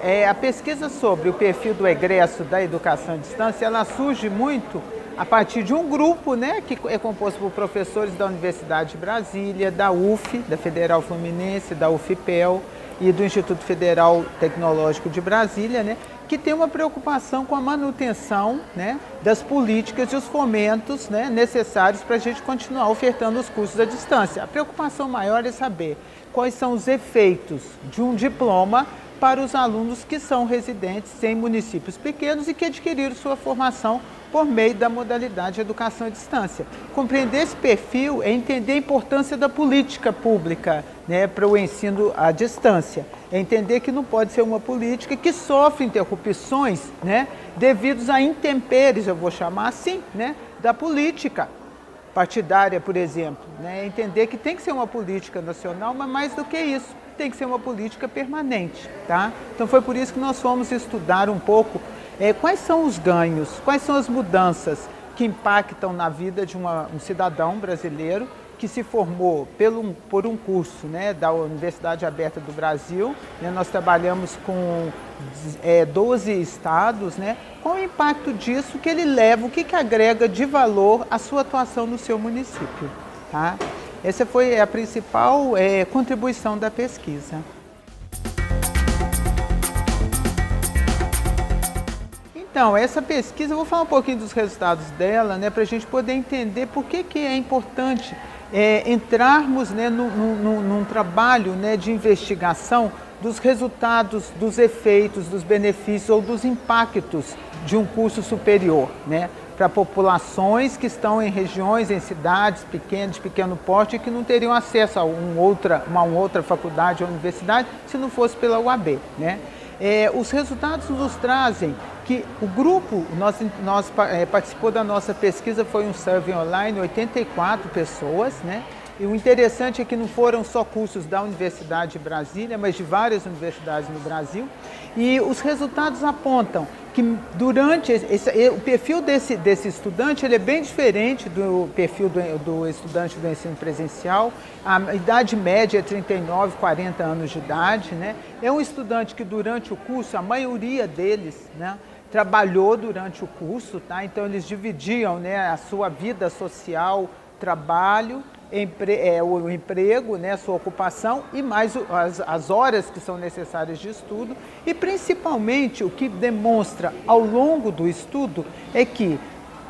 A pesquisa sobre o perfil do egresso da educação à distância, ela surge muito a partir de um grupo, né, que é composto por professores da Universidade de Brasília, da UF, da Federal Fluminense, da UFPEL e do Instituto Federal Tecnológico de Brasília, né, que tem uma preocupação com a manutenção, né, das políticas e os fomentos, né, necessários para a gente continuar ofertando os cursos à distância. A preocupação maior é saber quais são os efeitos de um diploma para os alunos que são residentes em municípios pequenos e que adquiriram sua formação por meio da modalidade educação à distância. Compreender esse perfil é entender a importância da política pública, né, para o ensino à distância. É entender que não pode ser uma política que sofre interrupções, né, devidos a intempéries, eu vou chamar assim, né, da política partidária, por exemplo. Né? Entender que tem que ser uma política nacional, mas mais do que isso, tem que ser uma política permanente. Tá? Então foi por isso que nós fomos estudar um pouco quais são os ganhos, quais são as mudanças que impactam na vida de um cidadão brasileiro que se formou por um curso, né, da Universidade Aberta do Brasil. Né, nós trabalhamos com 12 estados, né, qual o impacto disso que ele leva, o que agrega de valor à sua atuação no seu município. Tá? Essa foi a principal contribuição da pesquisa. Então, essa pesquisa, eu vou falar um pouquinho dos resultados dela, né, para a gente poder entender por que é importante entrarmos, né, num trabalho, né, de investigação dos resultados, dos efeitos, dos benefícios ou dos impactos de um curso superior, né, para populações que estão em regiões, em cidades pequenas, de pequeno porte, que não teriam acesso a uma outra faculdade ou universidade se não fosse pela UAB. Né? Os resultados nos trazem que o grupo, participou da nossa pesquisa, foi um survey online, 84 pessoas, né? E o interessante é que não foram só cursos da Universidade de Brasília, mas de várias universidades no Brasil. E os resultados apontam que durante o perfil desse estudante ele é bem diferente do perfil do estudante do ensino presencial. A idade média é 39, 40 anos de idade. Né? É um estudante que durante o curso, a maioria deles, né, trabalhou durante o curso, tá? Então eles dividiam, né, a sua vida social, trabalho, o emprego, né, sua ocupação e mais as horas que são necessárias de estudo. E principalmente o que demonstra ao longo do estudo é que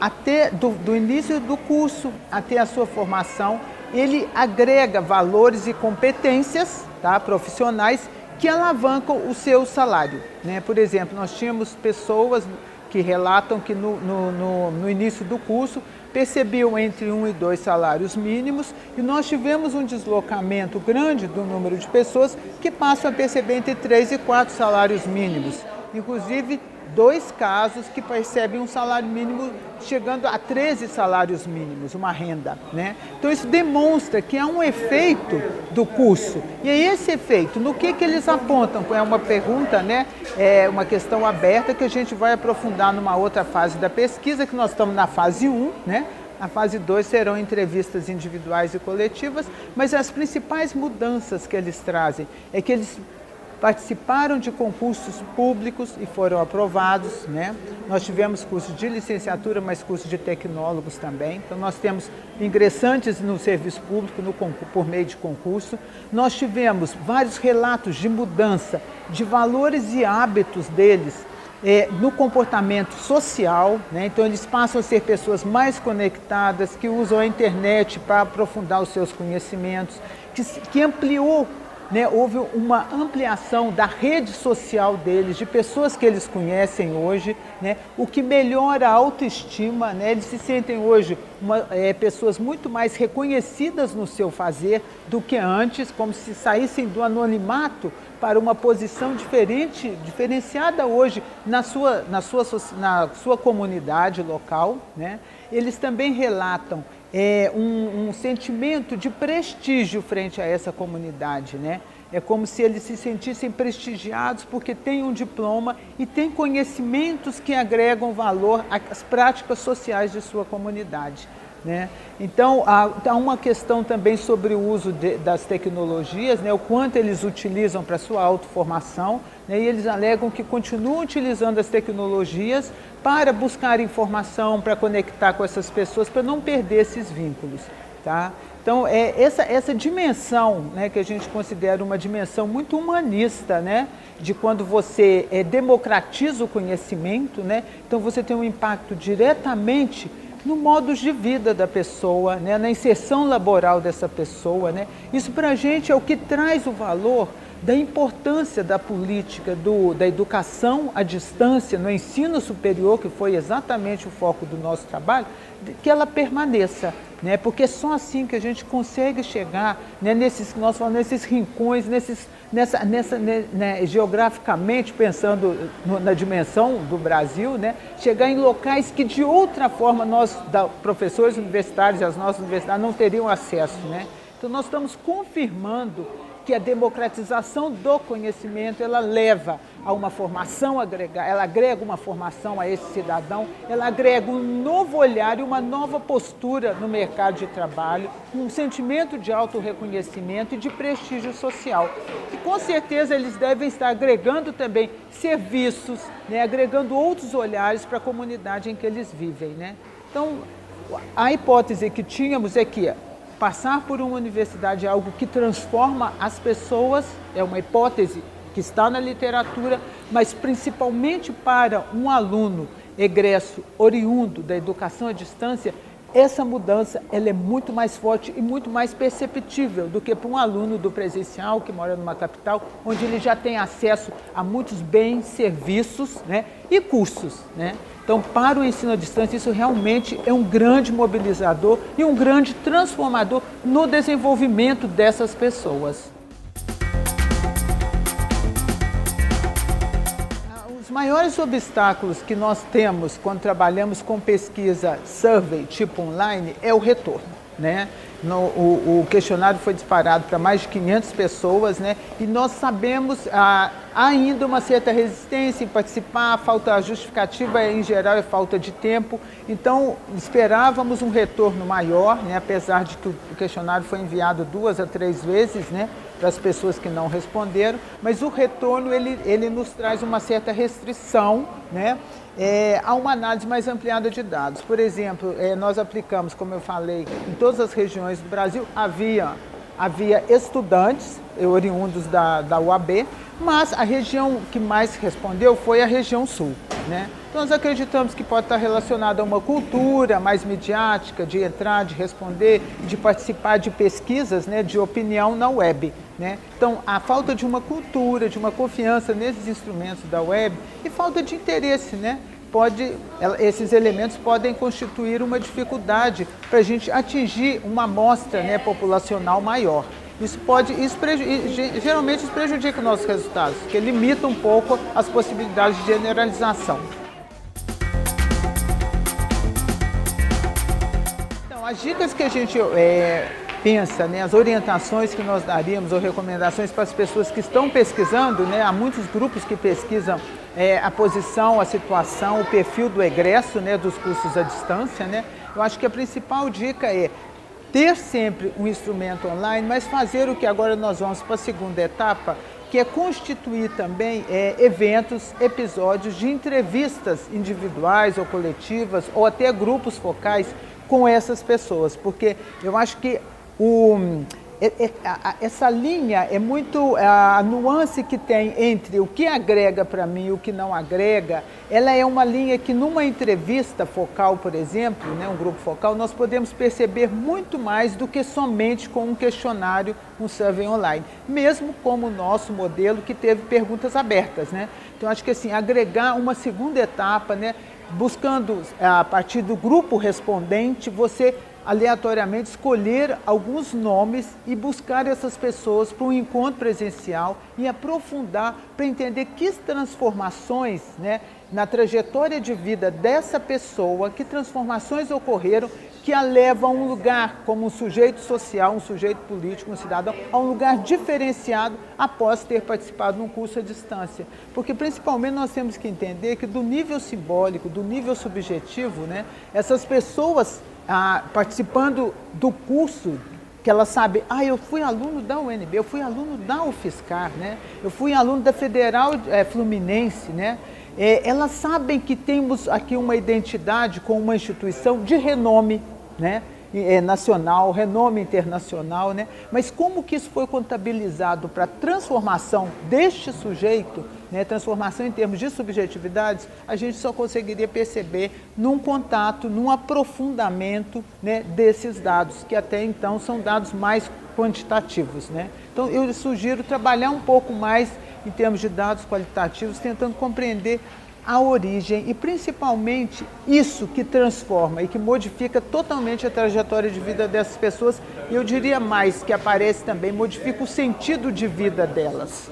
até do início do curso até a sua formação, ele agrega valores e competências, tá, profissionais que alavancam o seu salário. Né? Por exemplo, nós tínhamos pessoas que relatam que no início do curso percebiam entre 1 e 2 salários mínimos e nós tivemos um deslocamento grande do número de pessoas que passam a perceber entre 3 e 4 salários mínimos. Inclusive, 2 casos que percebem um salário mínimo chegando a 13 salários mínimos, uma renda. Né? Então isso demonstra que há um efeito do curso. E é esse efeito, no que eles apontam? É uma pergunta, né? É uma questão aberta que a gente vai aprofundar numa outra fase da pesquisa, que nós estamos na fase 1, né? A fase 2 serão entrevistas individuais e coletivas, mas as principais mudanças que eles trazem é que eles participaram de concursos públicos e foram aprovados. Né? Nós tivemos cursos de licenciatura, mas cursos de tecnólogos também. Então, nós temos ingressantes no serviço público por meio de concurso. Nós tivemos vários relatos de mudança de valores e hábitos deles no comportamento social. Né? Então, eles passam a ser pessoas mais conectadas, que usam a internet para aprofundar os seus conhecimentos, que ampliou. Né, houve uma ampliação da rede social deles, de pessoas que eles conhecem hoje, né, o que melhora a autoestima. Né, eles se sentem hoje pessoas muito mais reconhecidas no seu fazer do que antes, como se saíssem do anonimato para uma posição diferenciada hoje na sua comunidade local. Né. Eles também relatam um sentimento de prestígio frente a essa comunidade, né? É como se eles se sentissem prestigiados porque têm um diploma e têm conhecimentos que agregam valor às práticas sociais de sua comunidade. né? Então, há uma questão também sobre o uso das tecnologias, né? O quanto eles utilizam para a sua autoformação, né? E eles alegam que continuam utilizando as tecnologias para buscar informação, para conectar com essas pessoas, para não perder esses vínculos. Tá? Então, essa dimensão, né, que a gente considera uma dimensão muito humanista, né, de quando você democratiza o conhecimento, né, então você tem um impacto diretamente no modo de vida da pessoa, né, na inserção laboral dessa pessoa. Né. Isso para a gente é o que traz o valor da importância da política da educação à distância no ensino superior, que foi exatamente o foco do nosso trabalho, que ela permaneça, né? Porque é só assim que a gente consegue chegar, né, nesses rincões, geograficamente pensando na dimensão do Brasil, né, chegar em locais que de outra forma nós, professores universitários e as nossas universidades, não teriam acesso. Né? Então nós estamos confirmando que a democratização do conhecimento, ela leva a uma formação agregada, ela agrega uma formação a esse cidadão, ela agrega um novo olhar e uma nova postura no mercado de trabalho, um sentimento de autorreconhecimento e de prestígio social. E com certeza eles devem estar agregando também serviços, né, agregando outros olhares para a comunidade em que eles vivem. Né? Então, a hipótese que tínhamos é que passar por uma universidade é algo que transforma as pessoas, é uma hipótese que está na literatura, mas principalmente para um aluno egresso, oriundo da educação à distância, essa mudança ela é muito mais forte e muito mais perceptível do que para um aluno do presencial que mora numa capital, onde ele já tem acesso a muitos bens, serviços, né, e cursos. Né? Então, para o ensino à distância, isso realmente é um grande mobilizador e um grande transformador no desenvolvimento dessas pessoas. Os maiores obstáculos que nós temos quando trabalhamos com pesquisa survey tipo online é o retorno. Né? O questionário foi disparado para mais de 500 pessoas, né? E nós sabemos ainda uma certa resistência em participar, falta justificativa em geral é falta de tempo. Então esperávamos um retorno maior, né? Apesar de que o questionário foi enviado 2 a 3 vezes, né? Para as pessoas que não responderam, mas o retorno ele nos traz uma certa restrição, né? Há uma análise mais ampliada de dados. Por exemplo, nós aplicamos, como eu falei, em todas as regiões do Brasil, havia estudantes oriundos da UAB, mas a região que mais respondeu foi a região sul. Né? Então nós acreditamos que pode estar relacionado a uma cultura mais midiática, de entrar, de responder, de participar de pesquisas, né, de opinião na web. Né? Então a falta de uma cultura, de uma confiança nesses instrumentos da web e falta de interesse, né? Esses elementos podem constituir uma dificuldade para a gente atingir uma amostra, né, populacional maior. Geralmente isso prejudica os nossos resultados, porque limita um pouco as possibilidades de generalização. Então, as dicas que a gente pensa, né, as orientações que nós daríamos ou recomendações para as pessoas que estão pesquisando, né, há muitos grupos que pesquisam a posição, a situação, o perfil do egresso, né, dos cursos à distância. Né? Eu acho que a principal dica é ter sempre um instrumento online, mas fazer o que agora nós vamos para a segunda etapa, que é constituir também eventos, episódios de entrevistas individuais ou coletivas, ou até grupos focais com essas pessoas, porque eu acho que essa linha é muito, a nuance que tem entre o que agrega para mim e o que não agrega, ela é uma linha que numa entrevista focal, por exemplo, né, um grupo focal, nós podemos perceber muito mais do que somente com um questionário, um survey online, mesmo como o nosso modelo que teve perguntas abertas. Né? Então acho que assim, agregar uma segunda etapa, né, buscando a partir do grupo respondente, você aleatoriamente escolher alguns nomes e buscar essas pessoas para um encontro presencial e aprofundar para entender que transformações, né, na trajetória de vida dessa pessoa, que transformações ocorreram que a levam a um lugar como um sujeito social, um sujeito político, um cidadão, a um lugar diferenciado após ter participado de um curso à distância. Porque principalmente nós temos que entender que do nível simbólico, do nível subjetivo, né, essas pessoas participando do curso, que ela sabe, eu fui aluno da UNB, eu fui aluno da UFSCar, né? Eu fui aluno da Federal Fluminense, né? Elas sabem que temos aqui uma identidade com uma instituição de renome, né? Nacional, renome internacional, né? Mas como que isso foi contabilizado para a transformação deste sujeito, né? Transformação em termos de subjetividades, a gente só conseguiria perceber num contato, num aprofundamento, né, desses dados, que até então são dados mais quantitativos, né? Então eu sugiro trabalhar um pouco mais em termos de dados qualitativos, tentando compreender a origem e principalmente isso que transforma e que modifica totalmente a trajetória de vida dessas pessoas, e eu diria mais, que aparece também, modifica o sentido de vida delas.